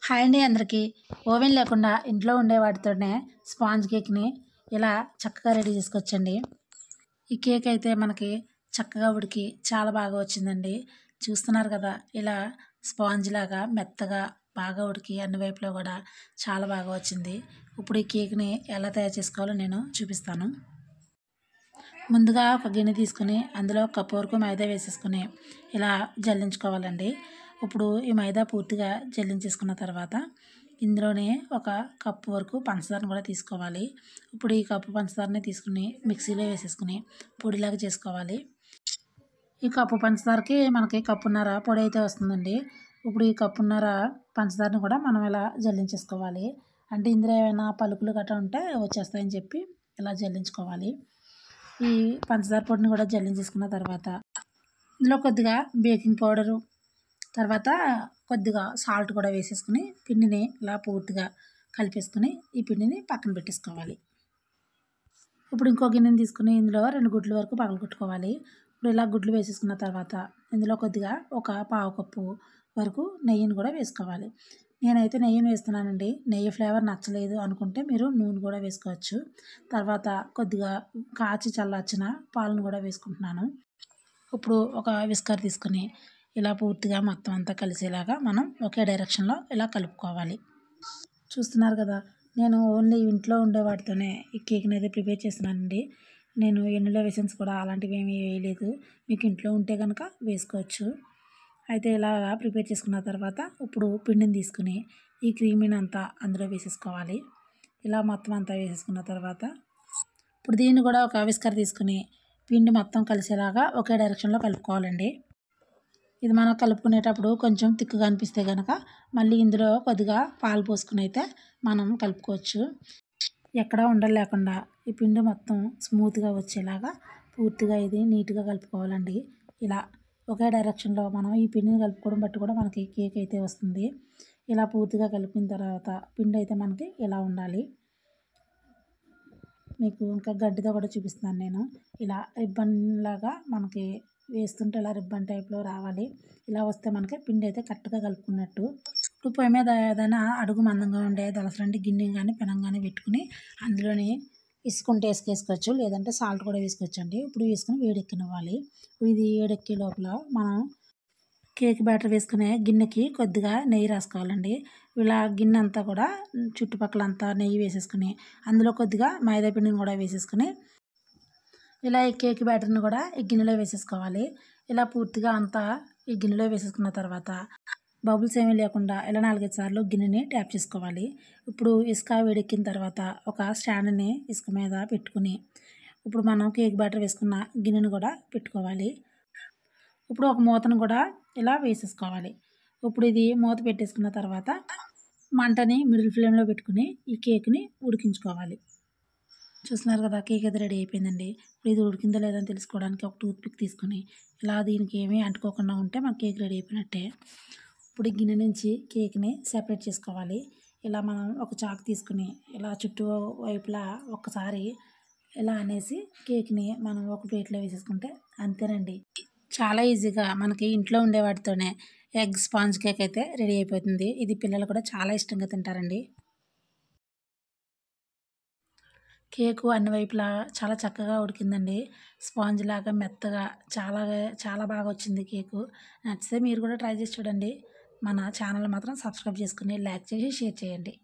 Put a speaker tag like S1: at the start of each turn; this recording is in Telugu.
S1: హాయ్ అండి అందరికీ. ఓవెన్ లేకుండా ఇంట్లో ఉండే వాటితోనే స్పాంజ్ కేక్‌ని ఇలా చక్కగా రెడీ చేసుకోవచ్చండి. ఈ కేక్ అయితే మనకి చక్కగా ఉడికి చాలా బాగా వచ్చిందండి. చూస్తున్నారు కదా! ఇలా స్పాంజ్ లాగా మెత్తగా బాగా ఉడికి అన్ని వైపులా కూడా చాలా బాగా వచ్చింది. ఇప్పుడు ఈ కేక్‌ని ఎలా తయారు చేసుకోవాలో నేను చూపిస్తాను. ముందుగా ఒక గిన్నె తీసుకొని అందులో కప్పు వరకు మైదా వేసేసుకొని ఇలా జల్లించుకోవాలండి. ఇప్పుడు ఈ మైదా పూర్తిగా జల్లించేసుకున్న తర్వాత ఇందులోనే ఒక కప్పు వరకు పంచదారను కూడా తీసుకోవాలి. ఇప్పుడు ఈ కప్పు పంచదారని తీసుకుని మిక్సీలో వేసేసుకుని పొడిలాగా చేసుకోవాలి. ఈ కప్పు పంచదారకి మనకి కప్పున్నర పొడి అయితే వస్తుందండి. ఇప్పుడు ఈ కప్పున్నర పంచదారని కూడా మనం ఇలా జల్లించేసుకోవాలి. అంటే ఇందులో ఏమైనా పలుకులు గట్రా ఉంటే వచ్చేస్తాయని చెప్పి ఇలా జల్లించుకోవాలి. ఈ పంచదార పొడిని కూడా జల్లించేసుకున్న తర్వాత ఇందులో కొద్దిగా బేకింగ్ పౌడరు, తర్వాత కొద్దిగా సాల్ట్ కూడా వేసేసుకుని పిండిని ఇలా పూర్తిగా కలిపేసుకుని ఈ పిండిని పక్కన పెట్టేసుకోవాలి. ఇప్పుడు ఇంకో గిన్నెని తీసుకుని ఇందులో 2 గుడ్ల వరకు పగలగొట్టుకోవాలి. ఇప్పుడు ఇలా గుడ్లు వేసేసుకున్న తర్వాత ఇందులో కొద్దిగా ఒక పావు కప్పు వరకు నెయ్యిని కూడా వేసుకోవాలి. నేనైతే నెయ్యిని వేస్తున్నానండి. నెయ్యి ఫ్లేవర్ నచ్చలేదు అనుకుంటే మీరు నూనె కూడా వేసుకోవచ్చు. తర్వాత కొద్దిగా కాచి చల్లార్చిన పాలను కూడా వేసుకుంటున్నాను. ఇప్పుడు ఒక విస్కర్ తీసుకుని ఇలా పూర్తిగా మొత్తం అంతా కలిసేలాగా మనం ఒకే డైరెక్షన్లో ఇలా కలుపుకోవాలి. చూస్తున్నారు కదా! నేను ఓన్లీ ఇంట్లో ఉండే వాటితోనే ఈ కేక్‌ని అయితే ప్రిపేర్ చేస్తున్నానండి. నేను ఎన్నిలో ఎసెన్స్ కూడా అలాంటివి ఏమీ వేయలేదు. మీకు ఇంట్లో ఉంటే కనుక వేసుకోవచ్చు. అయితే ఇలాగా ప్రిపేర్ చేసుకున్న తర్వాత ఇప్పుడు పిండిని తీసుకుని ఈ క్రీమీని అంతా అందులో వేసేసుకోవాలి. ఇలా మొత్తం అంతా వేసేసుకున్న తర్వాత ఇప్పుడు దీన్ని కూడా ఒక విస్కర్ తీసుకుని పిండి మొత్తం కలిసేలాగా ఒకే డైరెక్షన్లో కలుపుకోవాలండి. ఇది మనం కలుపుకునేటప్పుడు కొంచెం తిక్కుగా అనిపిస్తే కనుక మళ్ళీ ఇందులో కొద్దిగా పాలు పోసుకుని అయితే మనం కలుపుకోవచ్చు. ఎక్కడా ఉండలు లేకుండా ఈ పిండి మొత్తం స్మూత్గా వచ్చేలాగా పూర్తిగా ఇది నీట్గా కలుపుకోవాలండి. ఇలా ఒకే డైరెక్షన్లో మనం ఈ పిండిని కలుపుకోవడం బట్టి కూడా మనకి కేక్ అయితే వస్తుంది. ఇలా పూర్తిగా కలిపిన తర్వాత పిండి అయితే మనకి ఇలా ఉండాలి. మీకు ఇంకా గడ్డితో కూడా చూపిస్తున్నాను నేను. ఇలా రిబ్బన్ లాగా మనకి వేస్తుంటే ఇలా రిబ్బన్ టైప్లో రావాలి. ఇలా వస్తే మనకి పిండి అయితే కరెక్ట్గా కలుపుకున్నట్టు. ఇప్పుడు పొయ్యి మీద ఏదైనా అడుగు మందంగా ఉండే దలసరంటి గిన్నె కానీ పెనం కానీ పెట్టుకుని అందులోని ఇసుకుంటే వేసుకోవచ్చు, లేదంటే సాల్ట్ కూడా వేసుకోవచ్చండి. ఇప్పుడు వేసుకుని వేడెక్కనివ్వాలి. ఇది వేడెక్కే లోపల మనం కేక్ బ్యాటర్ వేసుకునే గిన్నెకి కొద్దిగా నెయ్యి రాసుకోవాలండి. ఇలా గిన్నె అంతా కూడా చుట్టుపక్కలంతా నెయ్యి వేసేసుకుని అందులో కొద్దిగా మైదా పిండిని కూడా వేసేసుకుని ఇలా ఈ కేక్ బ్యాటర్ని కూడా ఈ గిన్నెలో వేసేసుకోవాలి. ఇలా పూర్తిగా అంతా ఈ గిన్నెలో వేసేసుకున్న తర్వాత బబుల్స్ ఏమీ లేకుండా ఇలా 4-5 సార్లు గిన్నెని ట్యాప్ చేసుకోవాలి. ఇప్పుడు ఇసుక వేడెక్కిన తర్వాత ఒక స్టాండ్ని ఇసుక మీద పెట్టుకుని ఇప్పుడు మనం కేక్ బ్యాటర్ వేసుకున్న గిన్నెని కూడా పెట్టుకోవాలి. ఇప్పుడు ఒక మూతను కూడా ఇలా వేసేసుకోవాలి. ఇప్పుడు ఇది మూత పెట్టేసుకున్న తర్వాత మంటని మిడిల్ ఫ్లేమ్లో పెట్టుకుని ఈ కేక్ని ఉడికించుకోవాలి. చూస్తున్నారు కదా! కేక్ అయితే రెడీ అయిపోయిందండి. ఇప్పుడు ఇది ఉడికిందో లేదో అని తెలుసుకోవడానికి ఒక టూత్ పిక్ తీసుకొని ఇలా దీనికి ఏమీ అంటుకోకుండా ఉంటే మన కేక్ రెడీ అయిపోయినట్టే. ఇప్పుడు ఈ గిన్నె నుంచి కేక్ని సెపరేట్ చేసుకోవాలి. ఇలా మనం ఒక చాకు తీసుకుని ఇలా చుట్టూ వైపులా ఒక్కసారి ఇలా అనేసి కేక్ని మనం ఒక ప్లేట్లో వేసేసుకుంటే అంతేనండి. చాలా ఈజీగా మనకి ఇంట్లో ఉండే వాటితోనే ఎగ్ స్పాంజ్ కేక్ అయితే రెడీ అయిపోతుంది. ఇది పిల్లలు కూడా చాలా ఇష్టంగా తింటారండి. కేకు అన్ని వైపులా చాలా చక్కగా ఉడికిందండి. స్పాంజ్ లాగా మెత్తగా చాలా చాలా బాగా వచ్చింది కేకు. నచ్చితే మీరు కూడా ట్రై చేసి చూడండి. మన ఛానల్ మాత్రం సబ్స్క్రైబ్ చేసుకుని లైక్ చేసి షేర్ చేయండి.